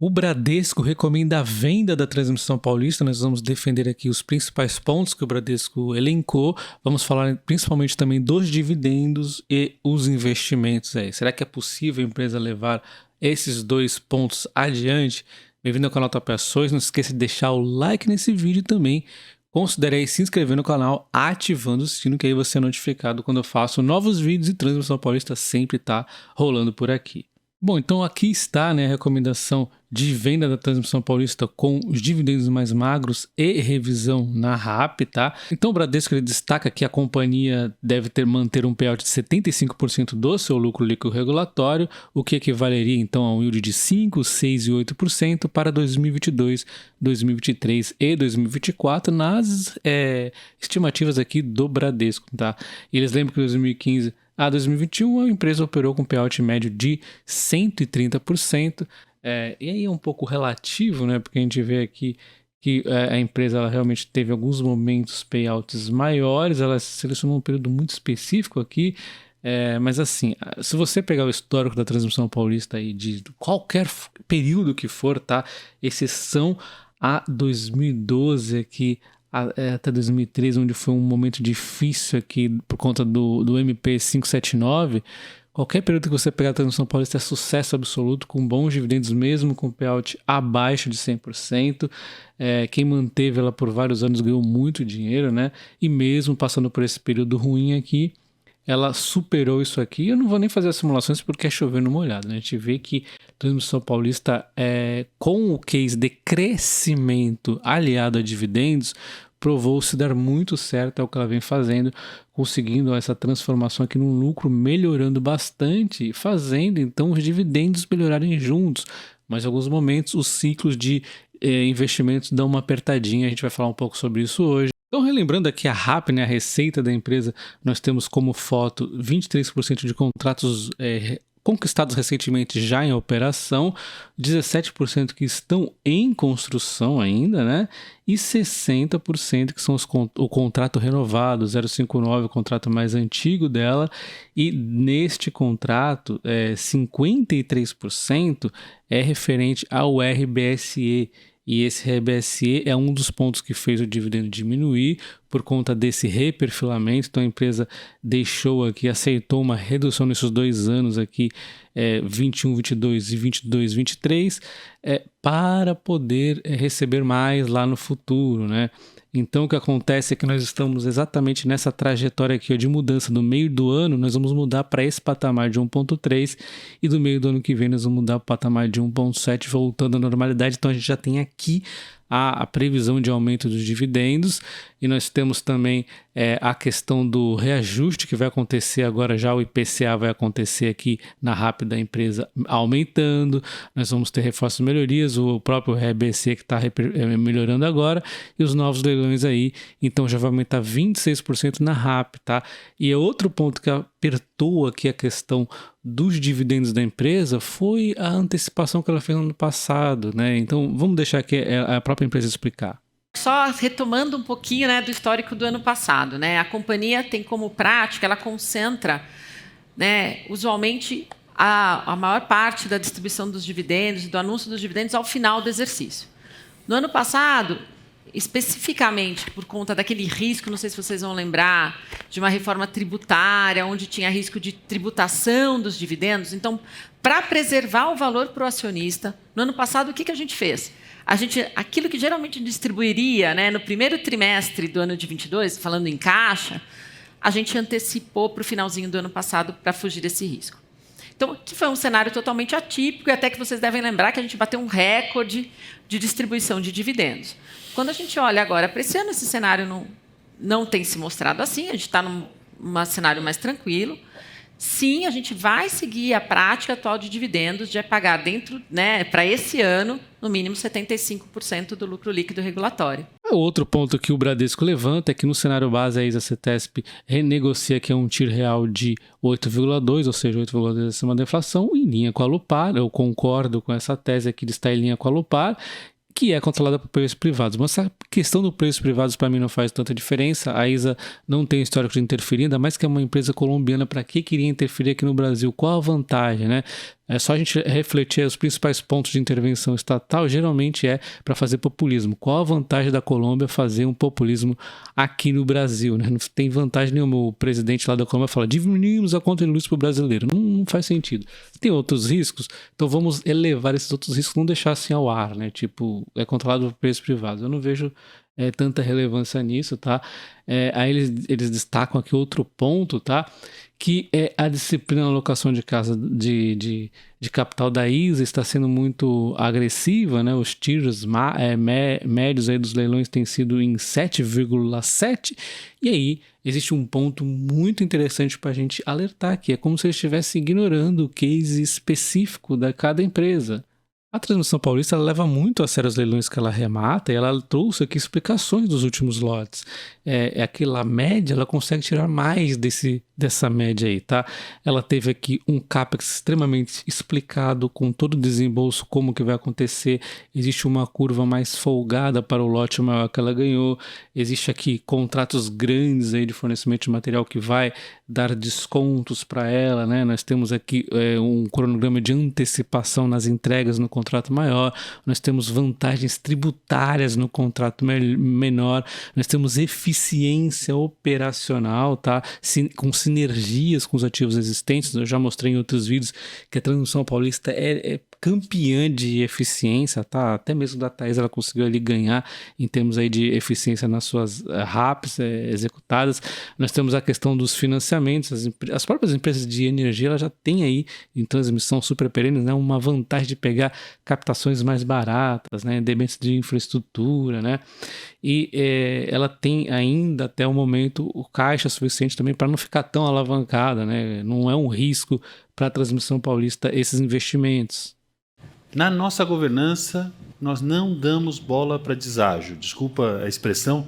O Bradesco recomenda a venda da Transmissão Paulista. Nós vamos defender aqui os principais pontos que o Bradesco elencou. Vamos falar principalmente também dos dividendos e os investimentos aí. Será que é possível a empresa levar esses dois pontos adiante? Bem-vindo ao canal Top Ações. Não se esqueça de deixar o like nesse vídeo também. Considere aí se inscrever no canal, ativando o sino, que aí você é notificado quando eu faço novos vídeos e Transmissão Paulista sempre está rolando por aqui. Bom, então aqui está, né, a recomendação de venda da Transmissão Paulista com os dividendos mais magros e revisão na RAP, tá? Então o Bradesco ele destaca que a companhia deve manter um payout de 75% do seu lucro líquido regulatório, o que equivaleria então a um yield de 5%, 6% e 8% para 2022, 2023 e 2024 nas estimativas aqui do Bradesco, tá? E eles lembram que em 2015 a 2021 a empresa operou com payout médio de 130%, e aí é um pouco relativo, né? Porque a gente vê aqui que a empresa ela realmente teve alguns momentos payouts maiores, ela selecionou um período muito específico aqui, mas assim, se você pegar o histórico da Transmissão Paulista aí de qualquer período que for, tá? Exceção a 2012 aqui, até 2013, onde foi um momento difícil aqui por conta do MP 579, qualquer período que você pegar a Transmissão Paulista é sucesso absoluto, com bons dividendos mesmo, com payout abaixo de 100%. Quem manteve ela por vários anos ganhou muito dinheiro, né? E mesmo passando por esse período ruim aqui, ela superou isso aqui. Eu não vou nem fazer as simulações porque é chover no molhado, né? A gente vê que a Transmissão Paulista, com o case de crescimento aliado a dividendos, provou-se dar muito certo ao que ela vem fazendo, conseguindo essa transformação aqui num lucro, melhorando bastante, fazendo então os dividendos melhorarem juntos. Mas em alguns momentos os ciclos de investimentos dão uma apertadinha, a gente vai falar um pouco sobre isso hoje. Então, relembrando aqui a RAP, né, a receita da empresa, nós temos como foto 23% de contratos conquistados recentemente já em operação, 17% que estão em construção ainda, né? E 60% que são o contrato renovado, 059, o contrato mais antigo dela. E neste contrato, 53% é referente ao RBSE. E esse RBSE é um dos pontos que fez o dividendo diminuir por conta desse reperfilamento. Então a empresa deixou aqui, aceitou uma redução nesses 2 anos aqui, 21, 22 e 22, 23, para poder receber mais lá no futuro, né? Então o que acontece é que nós estamos exatamente nessa trajetória aqui, ó, de mudança. Do meio do ano nós vamos mudar para esse patamar de 1.3 e do meio do ano que vem nós vamos mudar para o patamar de 1.7, voltando à normalidade. Então a gente já tem aqui a previsão de aumento dos dividendos, e nós temos também a questão do reajuste que vai acontecer agora, já o IPCA vai acontecer aqui na RAP da empresa aumentando, nós vamos ter reforços e melhorias, o próprio RBC que está melhorando agora, e os novos leilões aí, então já vai aumentar 26% na RAP, tá? E é outro ponto que apertou aqui a questão dos dividendos da empresa foi a antecipação que ela fez no ano passado, né? Então vamos deixar aqui a própria empresa explicar. Só retomando um pouquinho, né, do histórico do ano passado, né? A companhia tem como prática, ela concentra, né, usualmente a maior parte da distribuição dos dividendos, do anúncio dos dividendos ao final do exercício. No ano passado, especificamente por conta daquele risco, não sei se vocês vão lembrar, de uma reforma tributária, onde tinha risco de tributação dos dividendos. Então, para preservar o valor para o acionista, no ano passado, o que a gente fez? Aquilo que geralmente distribuiria, né, no primeiro trimestre do ano de 22, falando em caixa, a gente antecipou para o finalzinho do ano passado para fugir desse risco. Então, que foi um cenário totalmente atípico, e até que vocês devem lembrar que a gente bateu um recorde de distribuição de dividendos. Quando a gente olha agora para esse ano, esse cenário não tem se mostrado assim, a gente está num cenário mais tranquilo. Sim, a gente vai seguir a prática atual de dividendos, de pagar dentro, né, para esse ano, no mínimo 75% do lucro líquido regulatório. Outro ponto que o Bradesco levanta é que no cenário base a ISA-CETESP renegocia que é um TIR real de 8,2, ou seja, 8,2 acima da inflação, em linha com a Alupar. Eu concordo com essa tese aqui de estar em linha com a Alupar, que é controlada por players privados. Mas essa questão do preço privados para mim não faz tanta diferença. A ISA não tem histórico de interferir, ainda mais que é uma empresa colombiana. Para que queria interferir aqui no Brasil? Qual a vantagem, né? É só a gente refletir os principais pontos de intervenção estatal, geralmente é para fazer populismo. Qual a vantagem da Colômbia fazer um populismo aqui no Brasil, né? Não tem vantagem nenhuma. O presidente lá da Colômbia fala, diminuímos a conta de luz para o brasileiro. Não faz sentido. Tem outros riscos, então vamos elevar esses outros riscos, não deixar assim ao ar, né? Tipo, é controlado por preços privados. Eu não vejo tanta relevância nisso, tá? Aí eles destacam aqui outro ponto, tá? Que é a disciplina na alocação de casa de capital da ISA está sendo muito agressiva, né? Os tiros médios aí dos leilões têm sido em 7,7, e aí existe um ponto muito interessante para a gente alertar aqui, é como se eles estivessem ignorando o case específico da cada empresa. A Transmissão Paulista ela leva muito a sério os leilões que ela remata e ela trouxe aqui explicações dos últimos lotes. Aquela média, ela consegue tirar mais dessa média aí, tá? Ela teve aqui um CAPEX extremamente explicado, com todo o desembolso, como que vai acontecer. Existe uma curva mais folgada para o lote maior que ela ganhou. Existe aqui contratos grandes aí de fornecimento de material que vai dar descontos para ela, né? Nós temos aqui um cronograma de antecipação nas entregas no contrato maior, nós temos vantagens tributárias no contrato menor, nós temos eficiência operacional, tá? Com sinergias com os ativos existentes. Eu já mostrei em outros vídeos que a Transmissão Paulista é campeã de eficiência, tá? Até mesmo da Thaís ela conseguiu ali ganhar em termos aí de eficiência nas suas RAPs executadas. Nós temos a questão dos financiamentos, as próprias empresas de energia ela já tem aí em transmissão super perenes, né, uma vantagem de pegar captações mais baratas, né, debêntures de infraestrutura, né, e ela tem ainda até o momento o caixa suficiente também para não ficar tão alavancada, né, não é um risco para a Transmissão Paulista esses investimentos. Na nossa governança, nós não damos bola para deságio. Desculpa a expressão.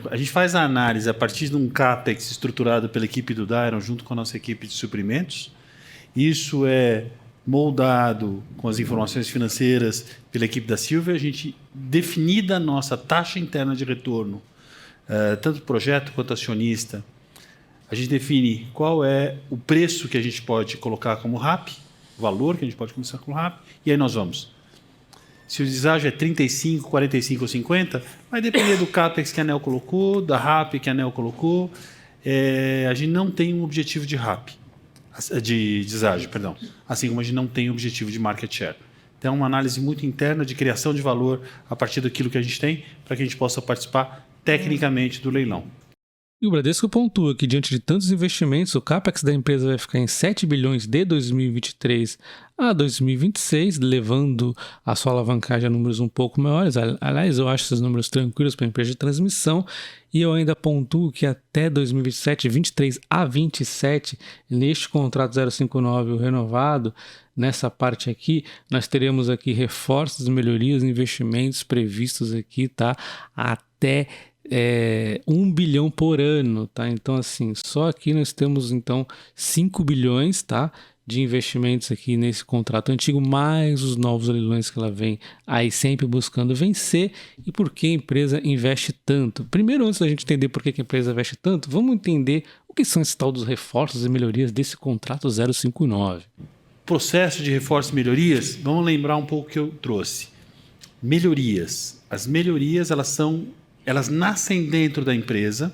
A gente faz a análise a partir de um CAPEX estruturado pela equipe do Dairon junto com a nossa equipe de suprimentos. Isso é moldado com as informações financeiras pela equipe da Silvia. A gente, definida a nossa taxa interna de retorno, tanto projeto quanto acionista, a gente define qual é o preço que a gente pode colocar como RAP, o valor que a gente pode começar com o RAP, e aí nós vamos. Se o deságio é 35, 45 ou 50, vai depender do CAPEX que a ANEEL colocou, da RAP que a ANEEL colocou. A gente não tem um objetivo de RAP, de deságio, perdão, assim como a gente não tem um objetivo de market share. Então, é uma análise muito interna de criação de valor a partir daquilo que a gente tem, para que a gente possa participar tecnicamente do leilão. E o Bradesco pontua que, diante de tantos investimentos, o CAPEX da empresa vai ficar em 7 bilhões de 2023 a 2026, levando a sua alavancagem a números um pouco maiores. Aliás, eu acho esses números tranquilos para a empresa de transmissão. E eu ainda pontuo que até 2027, 23 a 27, neste contrato 059 o renovado, nessa parte aqui, nós teremos aqui reforços, melhorias, investimentos previstos aqui, tá? Até 1 bilhão por ano, tá? Então, assim, só aqui nós temos, então, 5 bilhões, tá? De investimentos aqui nesse contrato antigo, mais os novos leilões que ela vem aí sempre buscando vencer. E por que a empresa investe tanto? Primeiro, antes da gente entender por que a empresa investe tanto, vamos entender o que são esses tal dos reforços e melhorias desse contrato 059. Processo de reforços e melhorias, vamos lembrar um pouco que eu trouxe. Melhorias. As melhorias, elas nascem dentro da empresa,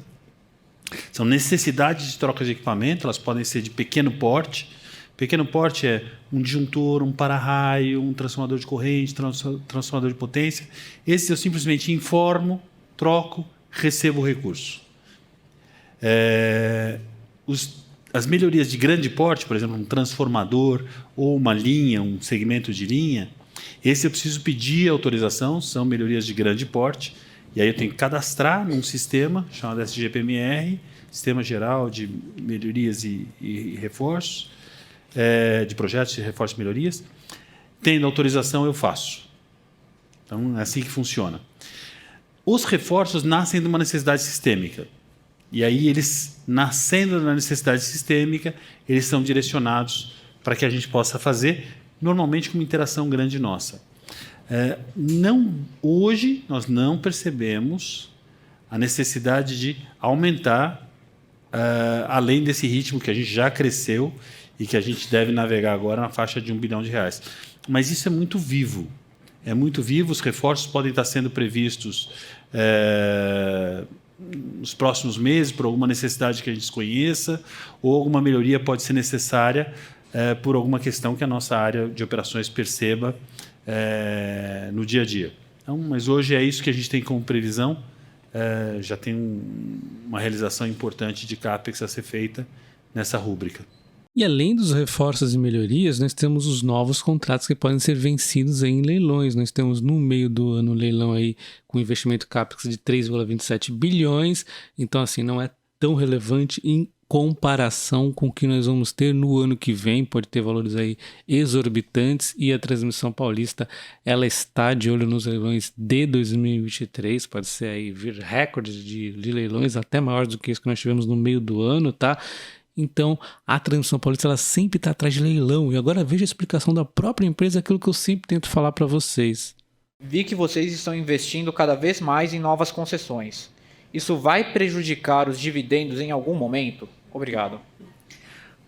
são necessidades de troca de equipamento, elas podem ser de pequeno porte. Pequeno porte é um disjuntor, um para-raio, um transformador de corrente, transformador de potência. Esse eu simplesmente informo, troco, recebo o recurso. As melhorias de grande porte, por exemplo, um transformador ou uma linha, um segmento de linha, esse eu preciso pedir autorização, são melhorias de grande porte. E aí eu tenho que cadastrar num sistema chamado SGPMR, Sistema Geral de Melhorias e Reforços, de projetos de reforços e melhorias. Tendo autorização, eu faço. Então, é assim que funciona. Os reforços nascem de uma necessidade sistêmica. E aí, eles, nascendo da necessidade sistêmica, eles são direcionados para que a gente possa fazer, normalmente com uma interação grande nossa. Hoje nós não percebemos a necessidade de aumentar além desse ritmo que a gente já cresceu e que a gente deve navegar agora na faixa de R$1 bilhão. Mas isso é muito vivo. É muito vivo, os reforços podem estar sendo previstos nos próximos meses por alguma necessidade que a gente desconheça, ou alguma melhoria pode ser necessária por alguma questão que a nossa área de operações perceba no dia a dia. Então, mas hoje é isso que a gente tem como previsão. Já tem uma realização importante de CAPEX a ser feita nessa rúbrica. E além dos reforços e melhorias, nós temos os novos contratos que podem ser vencidos aí em leilões. Nós temos no meio do ano um leilão aí com investimento CAPEX de 3,27 bilhões. Então, assim, não é tão relevante em comparação com o que nós vamos ter no ano que vem. Pode ter valores aí exorbitantes, e a Transmissão Paulista, ela está de olho nos leilões de 2023. Pode ser aí vir recordes de leilões até maiores do que isso que nós tivemos no meio do ano, tá? Então, a Transmissão Paulista, ela sempre está atrás de leilão. E agora veja a explicação da própria empresa, aquilo que eu sempre tento falar para vocês. Vi que vocês estão investindo cada vez mais em novas concessões. Isso vai prejudicar os dividendos em algum momento? Obrigado.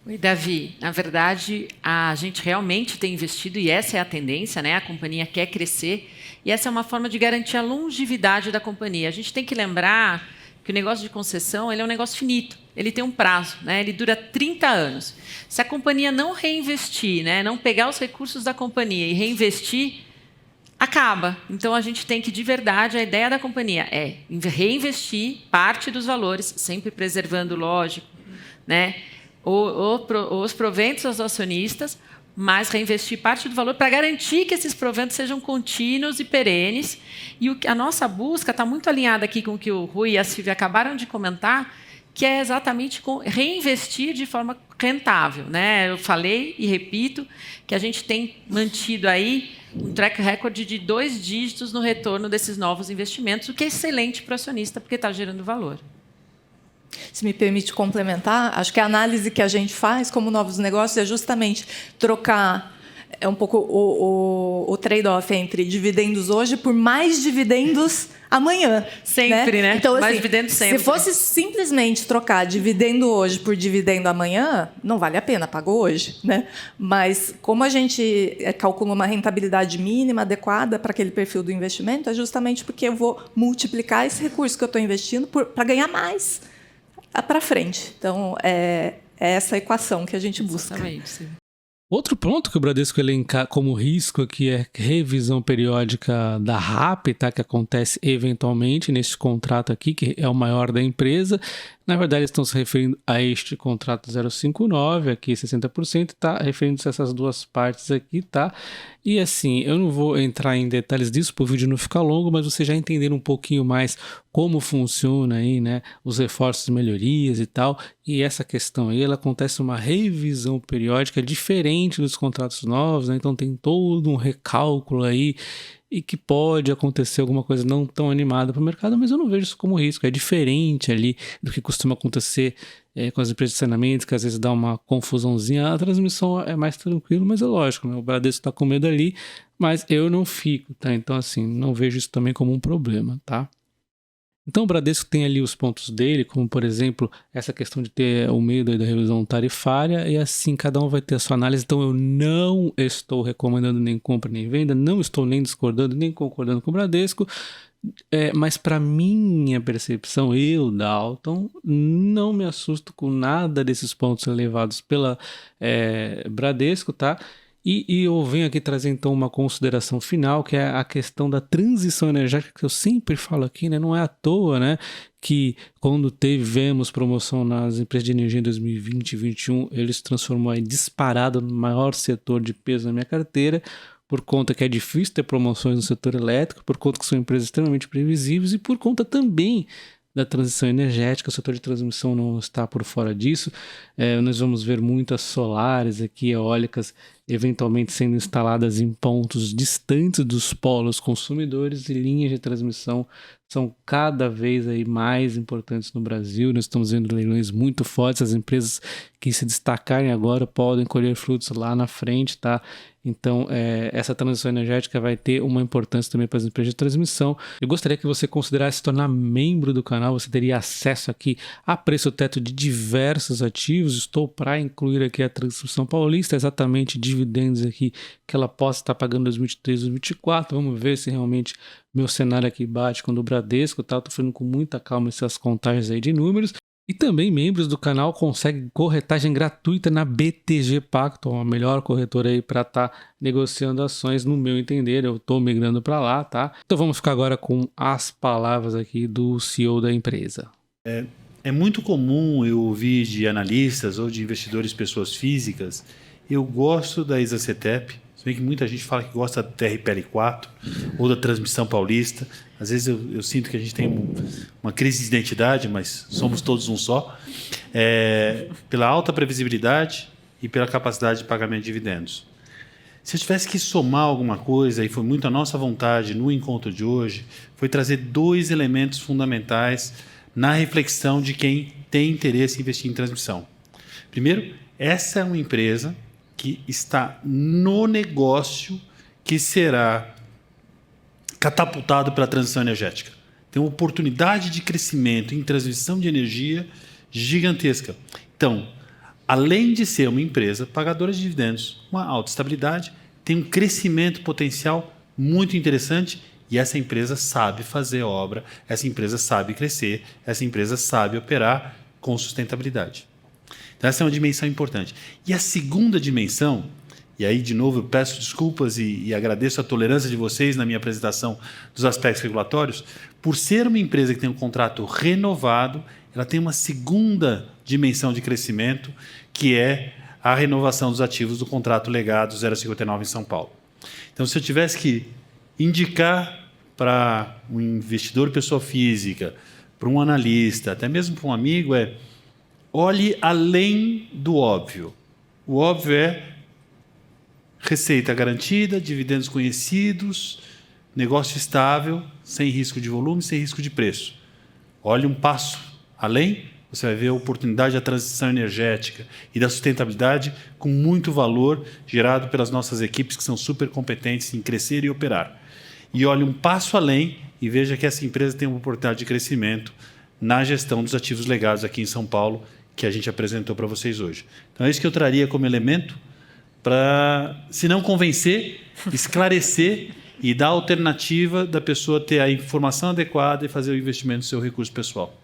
Oi, Davi. Na verdade, a gente realmente tem investido, e essa é a tendência, né? A companhia quer crescer, e essa é uma forma de garantir a longevidade da companhia. A gente tem que lembrar que o negócio de concessão, ele é um negócio finito. Ele tem um prazo, né? Ele dura 30 anos. Se a companhia não reinvestir, né? Não pegar os recursos da companhia e reinvestir, acaba. Então, a gente tem que, de verdade, a ideia da companhia é reinvestir parte dos valores, sempre preservando, lógico, né? Os proventos aos acionistas, mas reinvestir parte do valor para garantir que esses proventos sejam contínuos e perenes. E a nossa busca está muito alinhada aqui com o que o Rui e a Silvia acabaram de comentar, que é exatamente reinvestir de forma rentável, né? Eu falei e repito que a gente tem mantido aí um track record de 2 dígitos no retorno desses novos investimentos, o que é excelente para o acionista, porque está gerando valor. Se me permite complementar, acho que a análise que a gente faz como novos negócios é justamente trocar um pouco o trade-off entre dividendos hoje por mais dividendos amanhã. Sempre, né? Então, assim, mais dividendos sempre. Se fosse simplesmente trocar dividendo hoje por dividendo amanhã, não vale a pena, pagou hoje, né? Mas como a gente calcula uma rentabilidade mínima adequada para aquele perfil do investimento, é justamente porque eu vou multiplicar esse recurso que eu estou investindo para ganhar mais para frente. Então, é essa equação que a gente busca. Exatamente. Outro ponto que o Bradesco elenca como risco aqui é revisão periódica da RAP, tá? Que acontece eventualmente nesse contrato aqui, que é o maior da empresa. Na verdade, eles estão se referindo a este contrato 059, aqui 60%, tá? Referindo-se a essas duas partes aqui, tá? E assim, eu não vou entrar em detalhes disso para o vídeo não ficar longo, mas você já entender um pouquinho mais como funciona aí, né? Os reforços e melhorias e tal. E essa questão aí, ela acontece uma revisão periódica diferente dos contratos novos, né? Então tem todo um recálculo aí, e que pode acontecer alguma coisa não tão animada para o mercado, mas eu não vejo isso como risco. É diferente ali do que costuma acontecer com as empresas de saneamento, que às vezes dá uma confusãozinha. A transmissão é mais tranquilo, mas é lógico, né? O Bradesco está com medo ali, mas eu não fico, tá? Então, assim, não vejo isso também como um problema, tá? Então o Bradesco tem ali os pontos dele, como por exemplo, essa questão de ter o medo da revisão tarifária, e assim cada um vai ter a sua análise. Então eu não estou recomendando nem compra nem venda, não estou nem discordando nem concordando com o Bradesco, mas para minha percepção, eu, Dalton, não me assusto com nada desses pontos levados pela Bradesco, tá? E eu venho aqui trazer então uma consideração final, que é a questão da transição energética, que eu sempre falo aqui, né? Não é à toa, né, que quando tivemos promoção nas empresas de energia em 2020 e 2021, eles se transformou aí disparado no maior setor de peso na minha carteira, por conta que é difícil ter promoções no setor elétrico, por conta que são empresas extremamente previsíveis e por conta também da transição energética. O setor de transmissão não está por fora disso. Nós vamos ver muitas solares aqui, eólicas, eventualmente sendo instaladas em pontos distantes dos polos consumidores, e linhas de transmissão são cada vez aí mais importantes no Brasil. Nós estamos vendo leilões muito fortes. As empresas que se destacarem agora podem colher frutos lá na frente, tá? Então, essa transição energética vai ter uma importância também para as empresas de transmissão. Eu gostaria que você considerasse se tornar membro do canal. Você teria acesso aqui a preço teto de diversos ativos. Estou para incluir aqui a Transmissão Paulista, exatamente dividendos aqui que ela possa estar pagando em 2023, 2024. Vamos ver se realmente meu cenário aqui bate com o do Bradesco. Tá? Estou fazendo com muita calma essas contagens aí de números. E também membros do canal conseguem corretagem gratuita na BTG Pactual, a melhor corretora aí para estar negociando ações, no meu entender. Eu estou migrando para lá, tá? Então vamos ficar agora com as palavras aqui do CEO da empresa. É muito comum eu ouvir de analistas ou de investidores, pessoas físicas, eu gosto da Isacetep, se bem que muita gente fala que gosta da TRPL4 ou da Transmissão Paulista. Às vezes eu sinto que a gente tem uma crise de identidade, mas somos todos um só, pela alta previsibilidade e pela capacidade de pagamento de dividendos. Se eu tivesse que somar alguma coisa, e foi muito a nossa vontade no encontro de hoje, foi trazer 2 elementos fundamentais na reflexão de quem tem interesse em investir em transmissão. Primeiro, essa é uma empresa que está no negócio que será catapultado pela transição energética. Tem uma oportunidade de crescimento em transmissão de energia gigantesca. Então, além de ser uma empresa pagadora de dividendos, uma alta estabilidade, tem um crescimento potencial muito interessante e essa empresa sabe fazer obra, essa empresa sabe crescer, essa empresa sabe operar com sustentabilidade. Então, essa é uma dimensão importante. E a segunda dimensão, e aí, de novo, eu peço desculpas e agradeço a tolerância de vocês na minha apresentação dos aspectos regulatórios, por ser uma empresa que tem um contrato renovado, ela tem uma segunda dimensão de crescimento, que é a renovação dos ativos do contrato legado 059 em São Paulo. Então, se eu tivesse que indicar para um investidor pessoa física, para um analista, até mesmo para um amigo, olhe além do óbvio. O óbvio é receita garantida, dividendos conhecidos, negócio estável, sem risco de volume, sem risco de preço. Olhe um passo além, você vai ver a oportunidade da transição energética e da sustentabilidade com muito valor gerado pelas nossas equipes que são super competentes em crescer e operar. E olhe um passo além e veja que essa empresa tem uma oportunidade de crescimento na gestão dos ativos legados aqui em São Paulo, que a gente apresentou para vocês hoje. Então, é isso que eu traria como elemento para, se não convencer, esclarecer e dar a alternativa da pessoa ter a informação adequada e fazer o investimento do seu recurso pessoal.